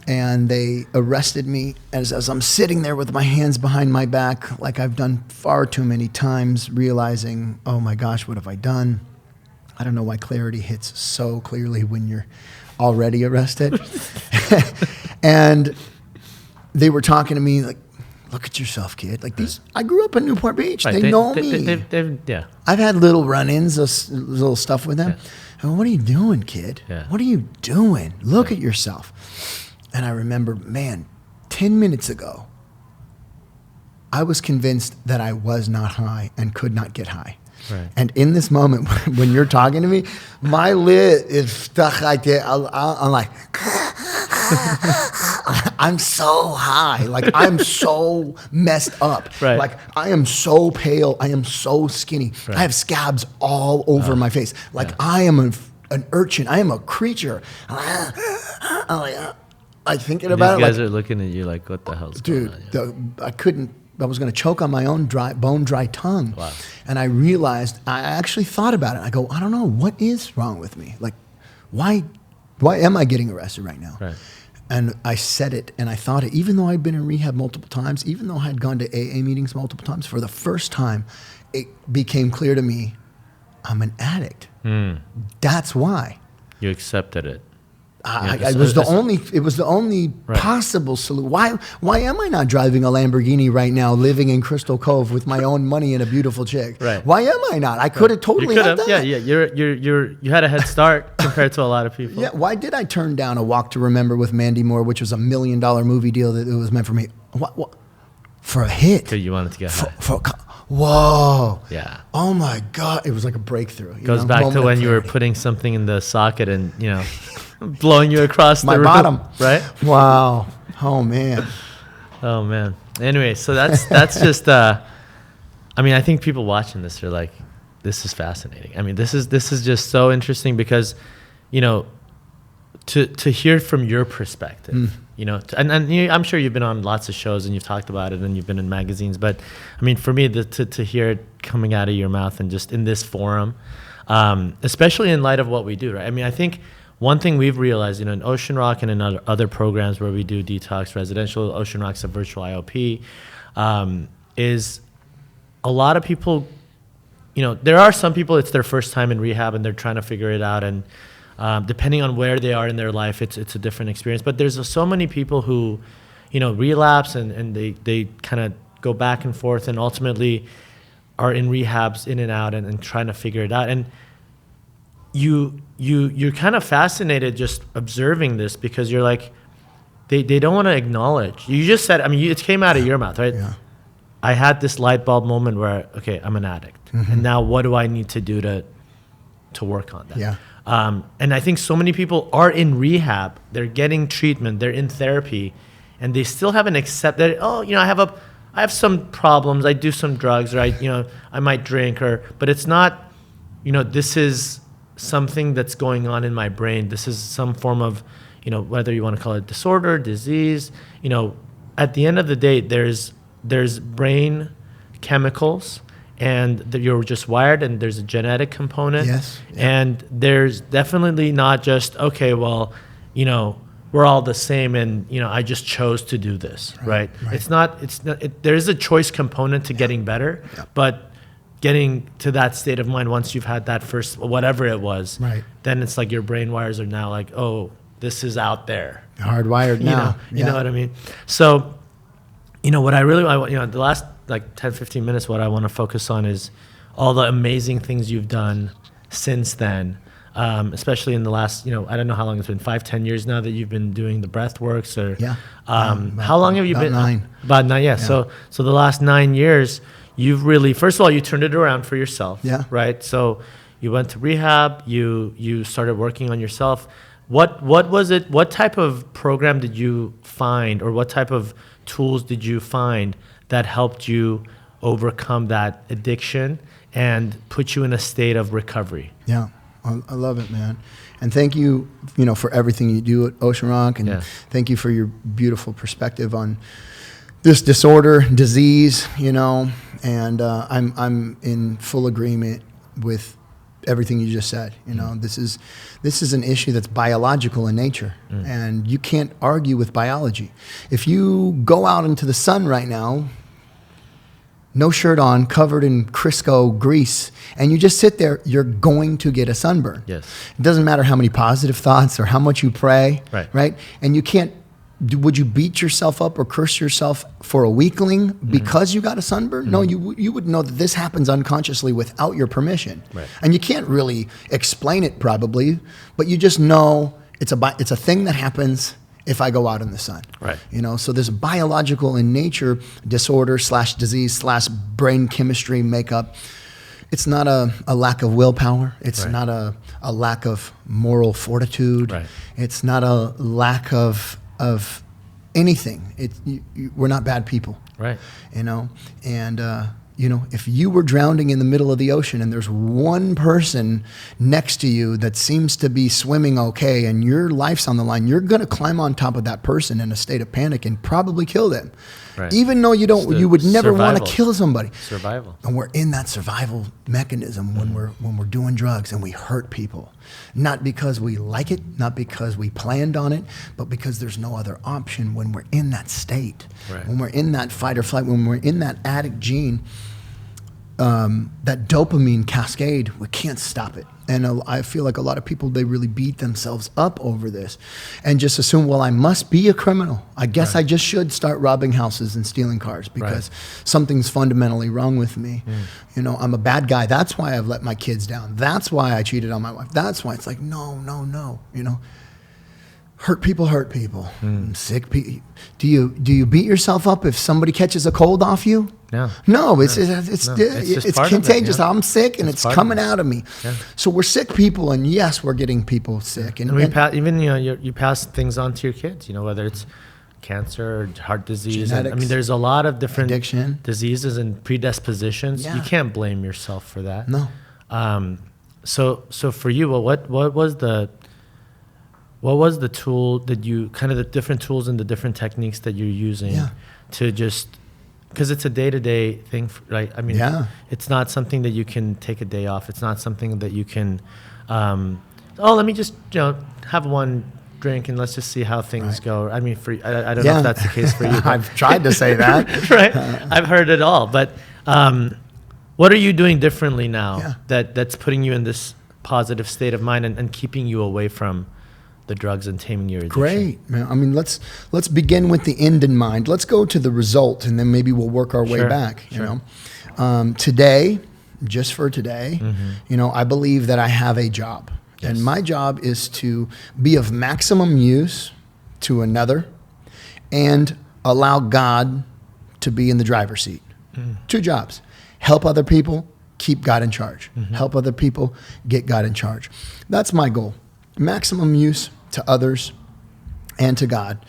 And they arrested me as I'm sitting there with my hands behind my back, like I've done far too many times, realizing, oh my gosh, what have I done? I don't know why clarity hits so clearly when you're already arrested. And they were talking to me like, look at yourself, kid. Like I grew up in Newport Beach. Right. They know me. Yeah. I've had little run-ins, little stuff with them. Yeah. And what are you doing, kid? Yeah. What are you doing? Look at yourself. And I remember, man, 10 minutes ago, I was convinced that I was not high and could not get high. Right. And in this moment, when you're talking to me, my lid is stuck like that. I'm like, I'm so high. Like, I'm so messed up. Right. Like, I am so pale. I am so skinny. Right. I have scabs all over my face. Like, I am an urchin. I am a creature. I'm like thinking about it. These guys like, are looking at you like, what the hell's going on? Dude, I was going to choke on my own bone dry tongue. Wow. And I realized, I actually thought about it. I go, I don't know, what is wrong with me? Like, why am I getting arrested right now? Right. And I said it, and I thought it, even though I'd been in rehab multiple times, even though I had gone to AA meetings multiple times, for the first time, it became clear to me, I'm an addict. That's why. You accepted it. It was the only right. possible solution. Why am I not driving a Lamborghini right now, living in Crystal Cove with my own money and a beautiful chick? Right. Why am I not? I could have totally had that. Yeah. You had a head start compared to a lot of people. Yeah. Why did I turn down A Walk to Remember with Mandy Moore, which was $1 million movie deal that it was meant for me? What? For a hit. Because you wanted to get high. Whoa. Yeah. Oh my God. It was like a breakthrough. Goes back to when you were putting something in the socket and, blowing you across the room. My bottom. Right? Wow. Oh man. Oh man. Anyway, so that's just I think people watching this are like, this is fascinating. I mean, this is just so interesting because, to hear from your perspective, and I'm sure you've been on lots of shows and you've talked about it and you've been in magazines, but I mean, for me, to hear it coming out of your mouth and just in this forum, especially in light of what we do, right? I mean, I think one thing we've realized, in Ocean Rock and in other programs where we do detox residential, Ocean Rock's a virtual IOP, is a lot of people, there are some people, it's their first time in rehab and they're trying to figure it out. And depending on where they are in their life, it's a different experience. But there's so many people who, relapse and they kind of go back and forth and ultimately are in rehabs in and out and trying to figure it out. And you're kind of fascinated just observing this because you're like, they don't want to acknowledge. You just said, it came out of your mouth, right? Yeah. I had this light bulb moment where, okay, I'm an addict. Mm-hmm. And now what do I need to do to work on that? Yeah. And I think so many people are in rehab, they're getting treatment, they're in therapy, and they still haven't accepted, I have some problems, I do some drugs, or I might drink, but it's not, this is something that's going on in my brain. This is some form of, whether you want to call it disorder, disease, at the end of the day, there's brain chemicals, and that you're just wired, and there's a genetic component. Yes. Yeah. And there's definitely not just, okay, well, we're all the same, and I just chose to do this, right? It's not. There is a choice component to getting better, but getting to that state of mind once you've had that first whatever it was, then it's like your brain wires are now like, oh, this is out there, hardwired now. You know what I mean? So, what I really want, the last like 10, 15 minutes, what I want to focus on is all the amazing things you've done since then. Especially in the last, I don't know how long it's been, 5-10 years now that you've been doing the breathworks, or how long have you been? 9. About 9, yeah. So the last 9 years, you've really, first of all, you turned it around for yourself, right? So you went to rehab, you started working on yourself. What was it? What type of program did you find, or what type of tools did you find that helped you overcome that addiction and put you in a state of recovery? Yeah. I love it, man. And thank you, for everything you do at Ocean Rock. And thank you for your beautiful perspective on this disorder, disease, and I'm in full agreement with everything you just said. This is an issue that's biological in nature, and you can't argue with biology. If you go out into the sun right now, no shirt on, covered in Crisco grease, and you just sit there, you're going to get a sunburn. Yes. It doesn't matter how many positive thoughts or how much you pray, right? And you can't, would you beat yourself up or curse yourself for a weakling because you got a sunburn? No, you would know that this happens unconsciously without your permission. Right. And you can't really explain it probably, but you just know it's a thing that happens if I go out in the sun. Right. So there's biological in nature disorder / disease / brain chemistry makeup. It's not a lack of willpower. It's not a lack of moral fortitude. Right. It's not a lack of anything. We're not bad people. Right. And if you were drowning in the middle of the ocean and there's one person next to you that seems to be swimming okay and your life's on the line, you're going to climb on top of that person in a state of panic and probably kill them. Right. Even though you would never want to kill somebody. Survival. And we're in that survival mechanism when we're doing drugs and we hurt people. Not because we like it, not because we planned on it, but because there's no other option when we're in that state. Right. When we're in that fight or flight, when we're in that addict gene, that dopamine cascade, we can't stop it. And I feel like a lot of people, they really beat themselves up over this and just assume, well, I must be a criminal. I guess I just should start robbing houses and stealing cars because something's fundamentally wrong with me. I'm a bad guy. That's why I've let my kids down. That's why I cheated on my wife. That's why it's like, no. Hurt people. Sick people. Do you beat yourself up if somebody catches a cold off you? No, it's contagious. I'm sick and it's coming out of me. So we're sick people, and yes, we're getting people sick. And you pass things on to your kids. Whether it's cancer or heart disease. Genetics, there's a lot of different addiction, diseases and predispositions. You can't blame yourself for that. No. So for you, well, what was the tool that you kind of the different tools and the different techniques that you're using to just, because it's a day-to-day thing, right? It's not something that you can take a day off. It's not something that you can, let me just have one drink and let's just see how things go. I don't know if that's the case for you. I've tried to say that. Right. I've heard it all. But what are you doing differently now that's putting you in this positive state of mind and keeping you away from the drugs and taming your addiction? Great, man. Let's begin with the end in mind. Let's go to the result, and then maybe we'll work our way back. Today, just for today, I believe that I have a job, and my job is to be of maximum use to another, and allow God to be in the driver's seat. 2 jobs: help other people, keep God in charge. Help other people, get God in charge. That's my goal. Maximum use to others and to God.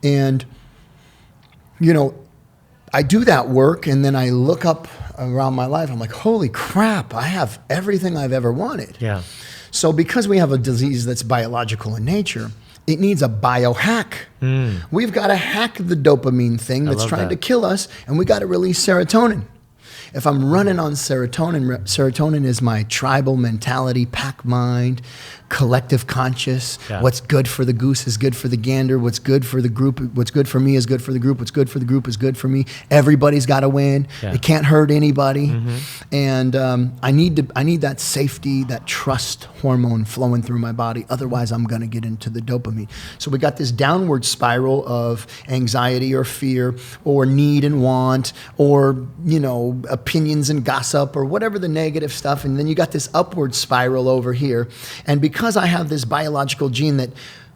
And, I do that work, and then I look up around my life. I'm like, holy crap, I have everything I've ever wanted. Yeah. So because we have a disease that's biological in nature, it needs a biohack. We've got to hack the dopamine thing that's trying to kill us, and we got to release serotonin. If I'm running on serotonin, serotonin is my tribal mentality, pack mind, collective conscious. Yeah. What's good for the goose is good for the gander. What's good for the group, what's good for me is good for the group. What's good for the group is good for me. Everybody's got to win. Yeah. It can't hurt anybody. And I need that safety, that trust hormone flowing through my body. Otherwise, I'm going to get into the dopamine. So we got this downward spiral of anxiety or fear or need and want or, opinions and gossip or whatever the negative stuff. And then you got this upward spiral over here. And because I have this biological gene that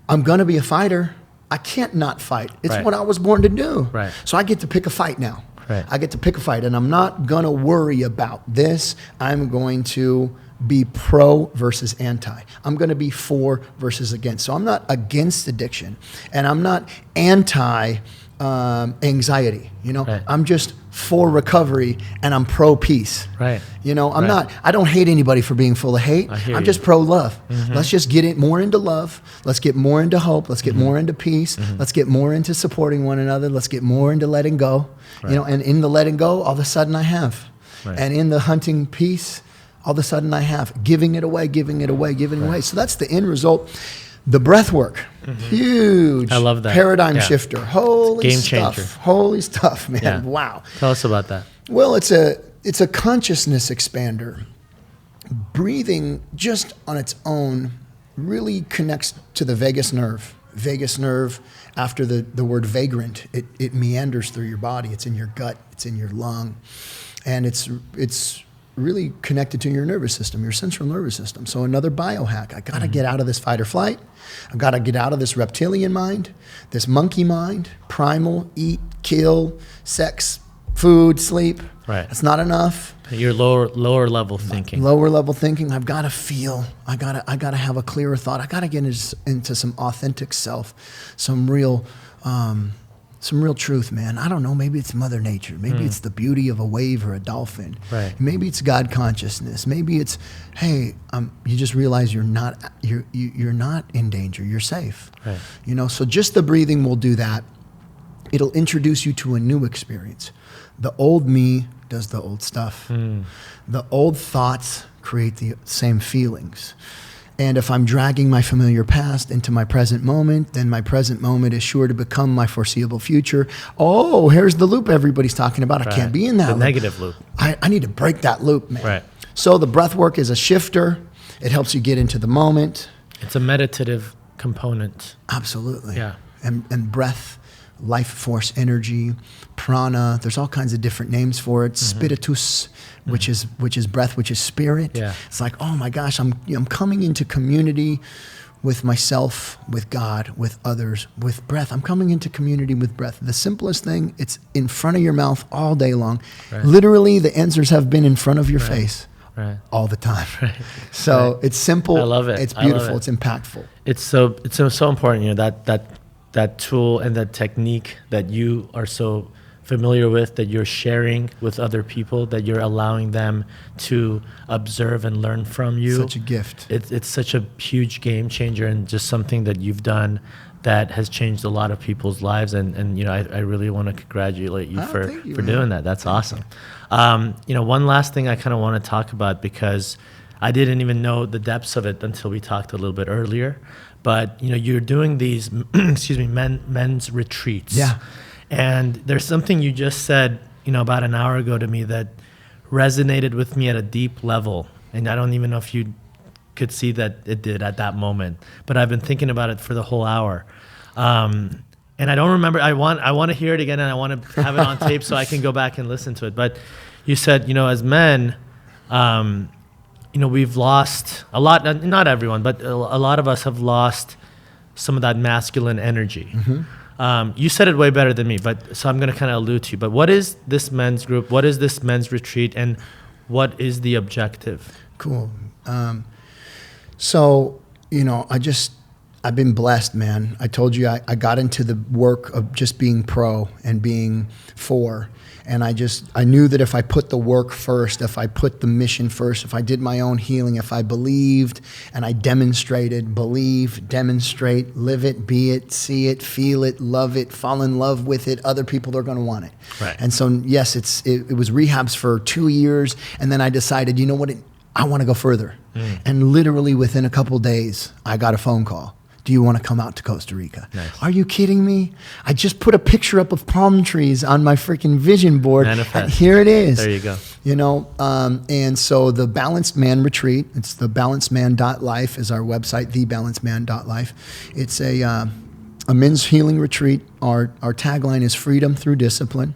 I'm going to be a fighter, I can't not fight. It's Right. what I was born to do. Right. So I get to pick a fight now. Right. I get to pick a fight, and I'm not going to worry about this. I'm going to be pro versus anti. I'm going to be for versus against. So I'm not against addiction, and I'm not anti anxiety. Right. I'm just for recovery, and I'm pro peace. Right. I'm not. I don't hate anybody for being full of hate. I'm just pro love. Let's just get it more into love. Let's get more into hope. Let's get more into peace. Let's get more into supporting one another. Let's get more into letting go. Right. And in the letting go, all of a sudden I have. Right. And in the hunting peace, all of a sudden I have. Giving it away, giving it away, giving it away. So that's the end result. The breath work, huge. I love that. Paradigm Yeah. shifter. Holy Game stuff. changer. Holy stuff, man. Yeah. Wow. Tell us about that. Well, it's a consciousness expander. Breathing just on its own really connects to the vagus nerve. Vagus nerve, after the word vagrant, it meanders through your body. It's in your gut. It's in your lung. And it's really connected to your nervous system, your central nervous system. So another biohack. I got to get out of this fight or flight. I've got to get out of this reptilian mind, this monkey mind, primal, eat, kill, sex, food, sleep. Right. That's not enough. Your lower level thinking. Lower level thinking. I've got to feel. I gotta have a clearer thought. I got to get into some authentic self, some real truth, man. I don't know. Maybe it's Mother Nature. Maybe it's the beauty of a wave or a dolphin. Right. Maybe it's God consciousness. Maybe it's, hey, you just realize you're not in danger. You're safe. Right. So just the breathing will do that. It'll introduce you to a new experience. The old me does the old stuff. The old thoughts create the same feelings. And if I'm dragging my familiar past into my present moment, then my present moment is sure to become my foreseeable future. Oh, here's the loop everybody's talking about. Right. I can't be in that The loop. negative loop. I need to break that loop, man. Right. So the breath work is a shifter. It helps you get into the moment. It's a meditative component. Absolutely. Yeah. And breath, life force energy, prana. There's all kinds of different names for it. Spiritus, which is breath, which is spirit. Yeah. It's like, oh my gosh, I'm coming into community with myself, with God, with others, with breath. I'm coming into community with breath. The simplest thing, it's in front of your mouth all day long. Right. Literally, the answers have been in front of your face all the time. Right. So it's simple. I love it. It's I love beautiful. it. It's impactful. It's so important, that tool and that technique that you are so familiar with, that you're sharing with other people, that you're allowing them to observe and learn from you. Such a gift. It's such a huge game changer, and just something that you've done that has changed a lot of people's lives. And I really want to congratulate you for doing that. That's awesome. One last thing I kind of want to talk about, because I didn't even know the depths of it until we talked a little bit earlier. But you're doing these, men's retreats. Yeah. And there's something you just said, about an hour ago to me that resonated with me at a deep level. And I don't even know if you could see that it did at that moment. But I've been thinking about it for the whole hour. And I don't remember. I want to hear it again, and I want to have it on tape so I can go back and listen to it. But you said, as men, we've lost a lot, not everyone, but a lot of us have lost some of that masculine energy. You said it way better than me, so I'm going to kind of allude to you. But what is this men's group? What is this men's retreat? And what is the objective? Cool. So, I I've been blessed, man. I told you I got into the work of just being pro and being for. And I knew that if I put the work first, if I put the mission first, if I did my own healing, if I believed and I demonstrated, believe, demonstrate, live it, be it, see it, feel it, love it, fall in love with it, other people are going to want it. Right. And so, yes, it was rehabs for 2 years. And then I decided, you know what, I want to go further. And literally within a couple days, I got a phone call. Do you want to come out to Costa Rica? Nice. Are you kidding me? I just put a picture up of palm trees on my freaking vision board. Manifest. And here it is. There you go. You know, and so the Balanced Man Retreat, it's the balancedman.life is our website, thebalancedman.life. It's a men's healing retreat. Our tagline is freedom through discipline.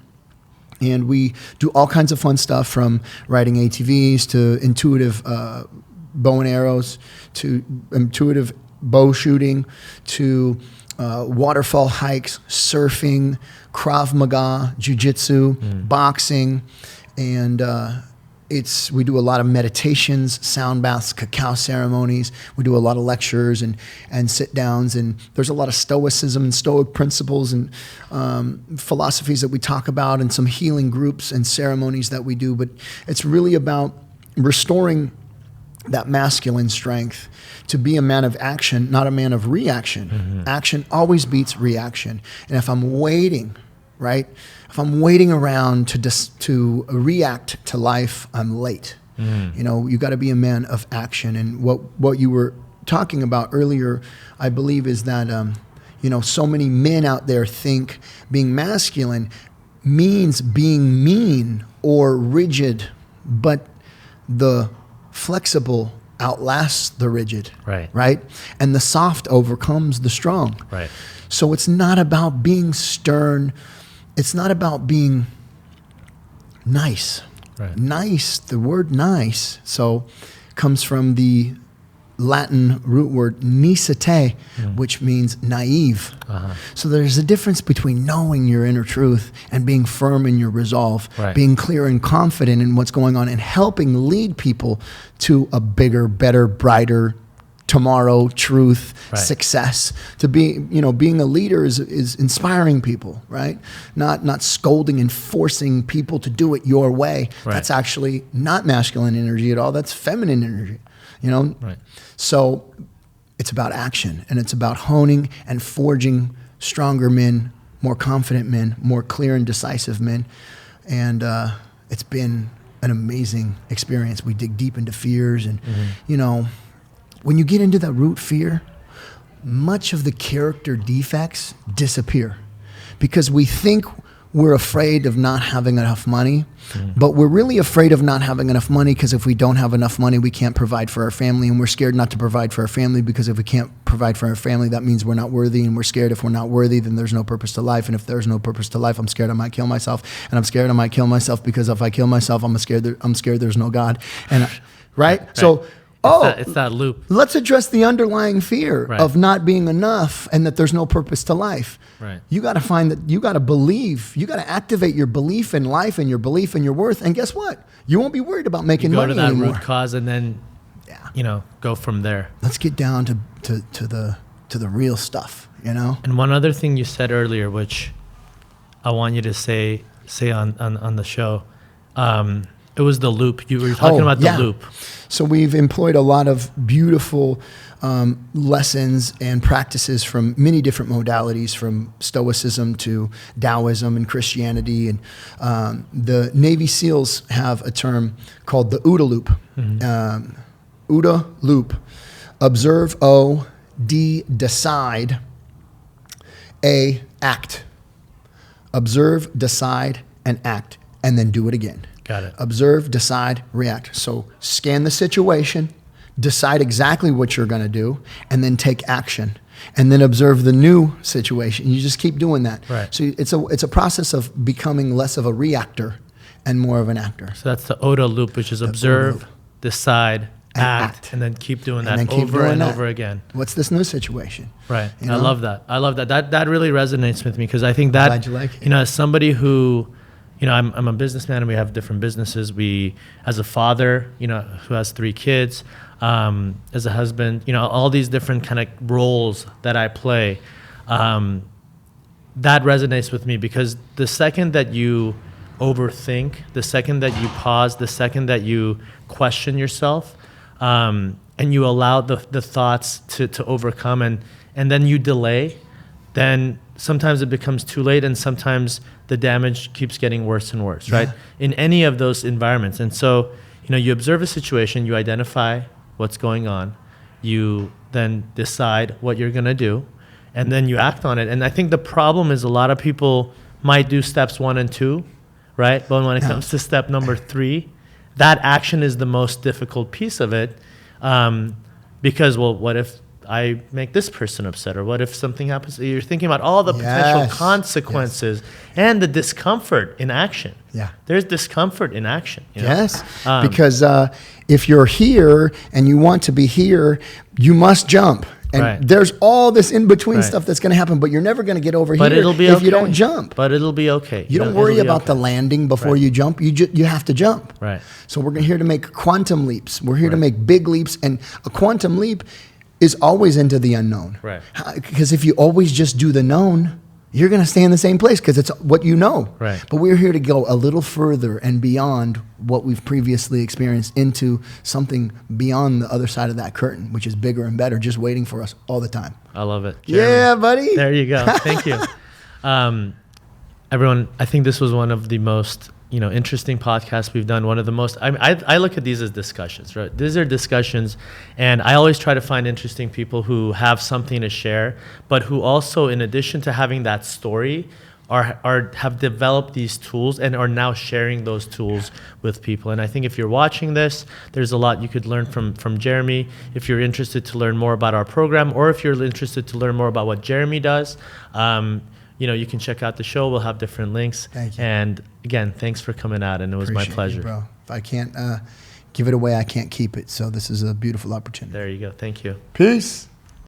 And we do all kinds of fun stuff, from riding ATVs to intuitive bow and arrows to intuitive bow shooting to waterfall hikes, surfing, Krav Maga, jiu-jitsu, boxing, and we do a lot of meditations, sound baths, cacao ceremonies. We do a lot of lectures and sit downs, and there's a lot of stoicism and stoic principles and philosophies that we talk about, and some healing groups and ceremonies that we do. But it's really about restoring that masculine strength to be a man of action, not a man of reaction. Action always beats reaction. And if I'm waiting, right? If I'm waiting around to react to life, I'm late. You know, you got to be a man of action. And what you were talking about earlier, I believe, is that you know, so many men out there think being masculine means being mean or rigid, but the flexible outlasts the rigid, right? And the soft overcomes the strong. Right. So it's not about being stern. It's not about being nice. Right. Nice, the word nice, so comes from the Latin root word nicete, which means naive. So there's a difference between knowing your inner truth and being firm in your resolve, being clear and confident in what's going on, and helping lead people to a bigger, better, brighter tomorrow, truth, success. To be, you know, being a leader is inspiring people, right? Not scolding and forcing people to do it your way. That's actually not masculine energy at all. That's feminine energy. You know, so it's about action, and it's about honing and forging stronger men, more confident men, more clear and decisive men. And it's been an amazing experience. We dig deep into fears, and you know, when you get into that root fear, much of the character defects disappear, because we think we're afraid of not having enough money, but we're really afraid of not having enough money because if we don't have enough money, we can't provide for our family, and we're scared not to provide for our family because if we can't provide for our family, that means we're not worthy, and we're scared if we're not worthy, then there's no purpose to life, and if there's no purpose to life, I'm scared I might kill myself, and I'm scared I might kill myself because if I kill myself, I'm scared there's no God, and right? So. It's that loop. Let's address the underlying fear of not being enough and that there's no purpose to life. You got to find that, you got to believe, you got to activate your belief in life and your belief in your worth. And guess what? You won't be worried about making money anymore. Go to that root cause and then, you know, go from there. Let's get down to the real stuff, you know? And one other thing you said earlier, which I want you to say on the show, it was the loop. You were talking about the loop. So we've employed a lot of beautiful lessons and practices from many different modalities, from Stoicism to Taoism and Christianity. And the Navy SEALs have a term called the OODA loop. OODA loop. Observe, O, D, decide, A, act. Observe, decide, and act, and then do it again. Got it. Observe, decide, react. So scan the situation, decide exactly what you're going to do, and then take action. And then observe the new situation. You just keep doing that. So it's a process of becoming less of a reactor and more of an actor. So that's the OODA loop, which is observe, decide, act, and then keep doing that over and over again. What's this new situation? You know? I love that. That really resonates with me, because I think that, glad you like it. You know, as somebody who, I'm a businessman and we have different businesses. As a father, who has 3 kids, as a husband, all these different kind of roles that I play, that resonates with me because the second that you overthink, the second that you pause, the second that you question yourself, and you allow the thoughts to overcome and then you delay, then sometimes it becomes too late and sometimes the damage keeps getting worse and worse, right? In any of those environments. And so, you observe a situation, you identify what's going on, you then decide what you're going to do, and then you act on it. And I think the problem is a lot of people might do steps 1 and 2, right? But when it comes to step number 3, that action is the most difficult piece of it. Because, well, what if I make this person upset? Or what if something happens? You're thinking about all the potential consequences and the discomfort in action. Yeah. There's discomfort in action. Yes. Because if you're here and you want to be here, you must jump. And there's all this in-between stuff that's going to happen, but you're never going to get over here if you don't jump. But it'll be okay. You don't worry about the landing before you jump. You have to jump. Right. So we're here to make quantum leaps. We're here to make big leaps. And a quantum leap is always into the unknown. Right. Because if you always just do the known, you're going to stay in the same place because it's what you know. Right. But we're here to go a little further and beyond what we've previously experienced into something beyond the other side of that curtain, which is bigger and better, just waiting for us all the time. I love it. Jeremy. Yeah, buddy. There you go. Thank you. Everyone, I think this was one of the most interesting podcasts we've done. One of the most, I look at these as discussions, right? These are discussions, and I always try to find interesting people who have something to share, but who also, in addition to having that story, have developed these tools and are now sharing those tools with people. And I think if you're watching this, there's a lot you could learn from Jeremy. If you're interested to learn more about our program, or if you're interested to learn more about what Jeremy does, you can check out the show. We'll have different links. Thank you. And again, thanks for coming out, and it was my pleasure. You, bro. If I can't give it away, I can't keep it. So this is a beautiful opportunity. There you go. Thank you. Peace.